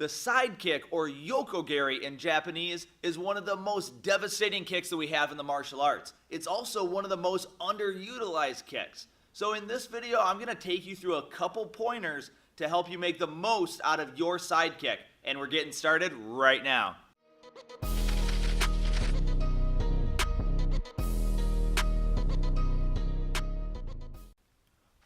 The side kick, or yokogeri in Japanese, is one of the most devastating kicks that we have in the martial arts. It's also one of the most underutilized kicks. So in this video, I'm going to take you through a couple pointers to help you make the most out of your side kick. And we're getting started right now.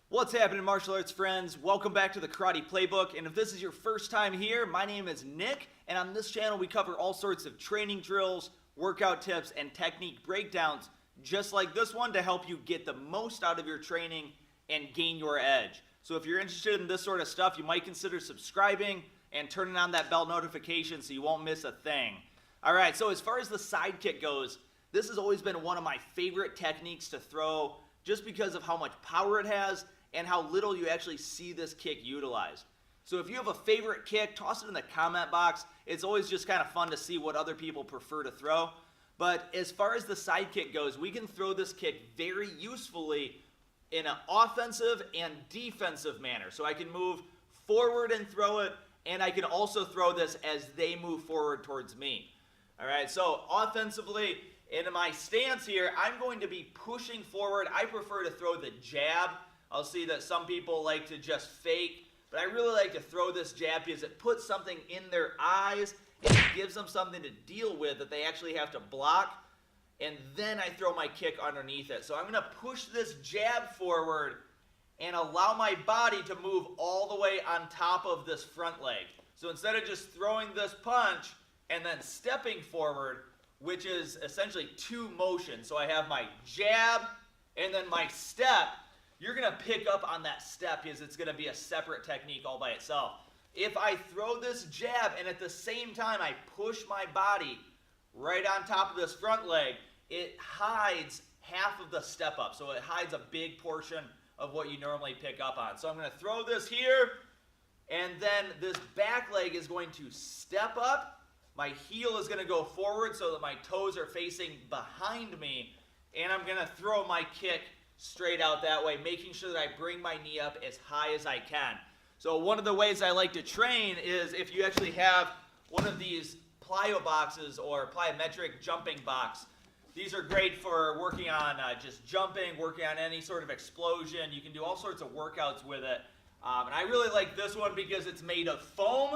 What's happening, martial arts friends? Welcome back to the Karate Playbook, and if this is your first time here, my name is Nick, and on this channel we cover all sorts of training drills, workout tips, and technique breakdowns, just like this one, to help you get the most out of your training and gain your edge. So if you're interested in this sort of stuff, you might consider subscribing and turning on that bell notification so you won't miss a thing. Alright, so as far as the side kick goes, this has always been one of my favorite techniques to throw, just because of how much power it has and how little you actually see this kick utilized. So if you have a favorite kick, toss it in the comment box. It's always just kind of fun to see what other people prefer to throw. But as far as the side kick goes, we can throw this kick very usefully in an offensive and defensive manner. So I can move forward and throw it, and I can also throw this as they move forward towards me. All right, so offensively, in my stance here, I'm going to be pushing forward. I prefer to throw the jab. I'll see that some people like to just fake, but I really like to throw this jab because it puts something in their eyes and it gives them something to deal with that they actually have to block, and then I throw my kick underneath it. So I'm going to push this jab forward and allow my body to move all the way on top of this front leg. So instead of just throwing this punch and then stepping forward, which is essentially two motions, so I have my jab and then my step, you're going to pick up on that step because it's going to be a separate technique all by itself. If I throw this jab and at the same time I push my body right on top of this front leg, it hides half of the step up. So it hides a big portion of what you normally pick up on. So I'm going to throw this here, and then this back leg is going to step up. My heel is going to go forward so that my toes are facing behind me, and I'm going to throw my kick straight out that way, making sure that I bring my knee up as high as I can. So one of the ways I like to train is if you actually have one of these Plyo Boxes or plyometric jumping box. These are great for working on just jumping, working on any sort of explosion. You can do all sorts of workouts with it. And I really like this one because it's made of foam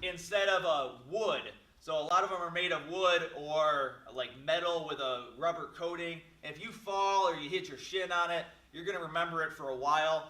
instead of a wood. So a lot of them are made of wood or like metal with a rubber coating. And if you fall or you hit your shin on it, you're going to remember it for a while.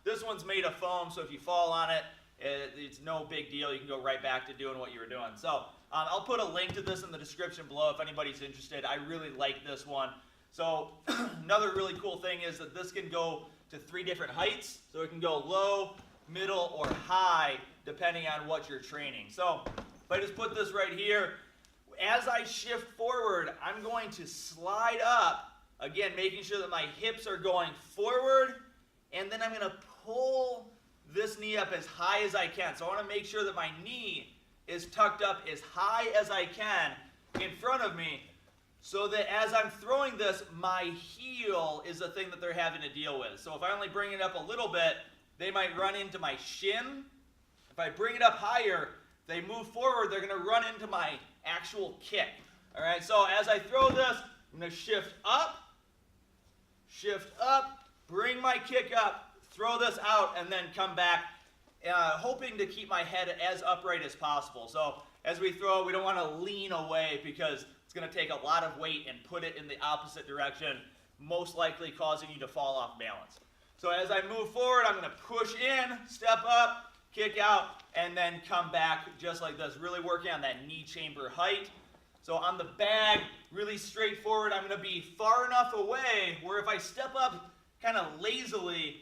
This one's made of foam, so if you fall on it, it's no big deal. You can go right back to doing what you were doing. So I'll put a link to this in the description below if anybody's interested. I really like this one. So another really cool thing is that this can go to 3 different heights. So it can go low, middle, or high, depending on what you're training. So if I just put this right here, as I shift forward, I'm going to slide up, again, making sure that my hips are going forward, and then I'm going to pull this knee up as high as I can. So I want to make sure that my knee is tucked up as high as I can in front of me, so that as I'm throwing this, my heel is the thing that they're having to deal with. So if I only bring it up a little bit, they might run into my shin. If I bring it up higher, they move forward, they're going to run into my actual kick. All right, so as I throw this, I'm going to shift up, bring my kick up, throw this out, and then come back, hoping to keep my head as upright as possible. So as we throw, we don't want to lean away because it's going to take a lot of weight and put it in the opposite direction, most likely causing you to fall off balance. So as I move forward, I'm going to push in, step up, kick out, and then come back just like this, really working on that knee chamber height. So on the bag, really straightforward, I'm going to be far enough away where if I step up kind of lazily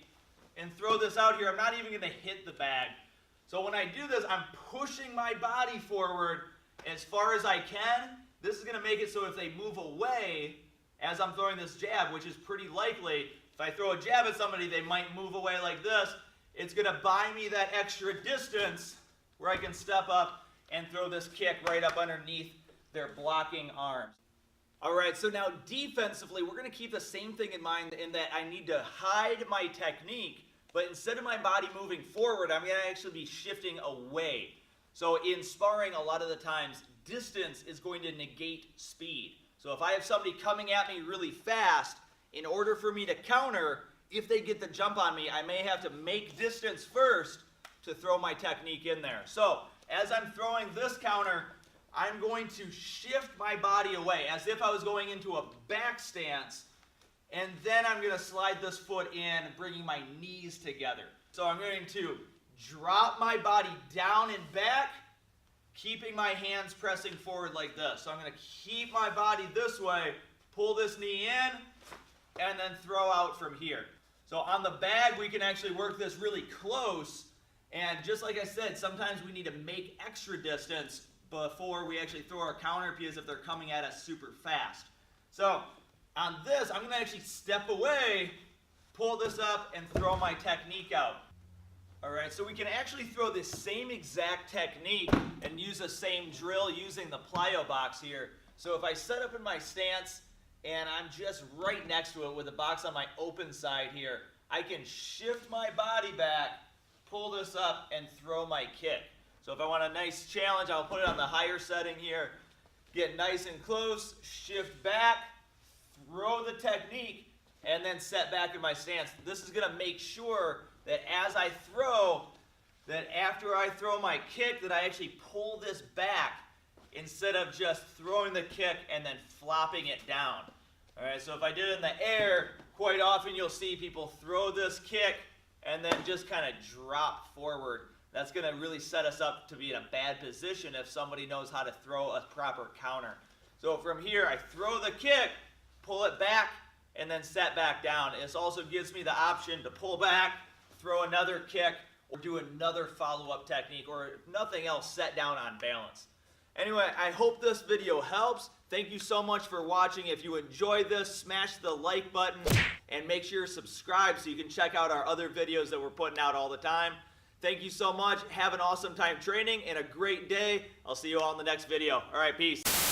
and throw this out here, I'm not even going to hit the bag. So when I do this, I'm pushing my body forward as far as I can. This is going to make it so if they move away as I'm throwing this jab, which is pretty likely, if I throw a jab at somebody, they might move away like this. It's going to buy me that extra distance where I can step up and throw this kick right up underneath their blocking arms. All right, so now defensively, we're going to keep the same thing in mind in that I need to hide my technique, but instead of my body moving forward, I'm going to actually be shifting away. So in sparring, a lot of the times, distance is going to negate speed. So if I have somebody coming at me really fast, in order for me to counter, if they get the jump on me, I may have to make distance first to throw my technique in there. So as I'm throwing this counter, I'm going to shift my body away as if I was going into a back stance, and then I'm going to slide this foot in, bringing my knees together. So I'm going to drop my body down and back, keeping my hands pressing forward like this. So I'm going to keep my body this way, pull this knee in, and then throw out from here. So on the bag, we can actually work this really close, and just like I said, sometimes we need to make extra distance before we actually throw our counter because if they're coming at us super fast. So on this, I'm going to actually step away, pull this up, and throw my technique out. All right, so we can actually throw this same exact technique and use the same drill using the Plyo box here. So if I set up in my stance and I'm just right next to it with the box on my open side here, I can shift my body back, pull this up, and throw my kick. So if I want a nice challenge, I'll put it on the higher setting here, get nice and close, shift back, throw the technique, and then set back in my stance. This is going to make sure that as I throw, that after I throw my kick, that I actually pull this back instead of just throwing the kick and then flopping it down. All right, so if I did it in the air, quite often you'll see people throw this kick and then just kind of drop forward. That's going to really set us up to be in a bad position if somebody knows how to throw a proper counter. So from here, I throw the kick, pull it back, and then set back down. This also gives me the option to pull back, throw another kick, or do another follow-up technique, or if nothing else, set down on balance. Anyway, I hope this video helps. Thank you so much for watching. If you enjoyed this, smash the like button and make sure you're subscribed so you can check out our other videos that we're putting out all the time. Thank you so much. Have an awesome time training and a great day. I'll see you all in the next video. All right, peace.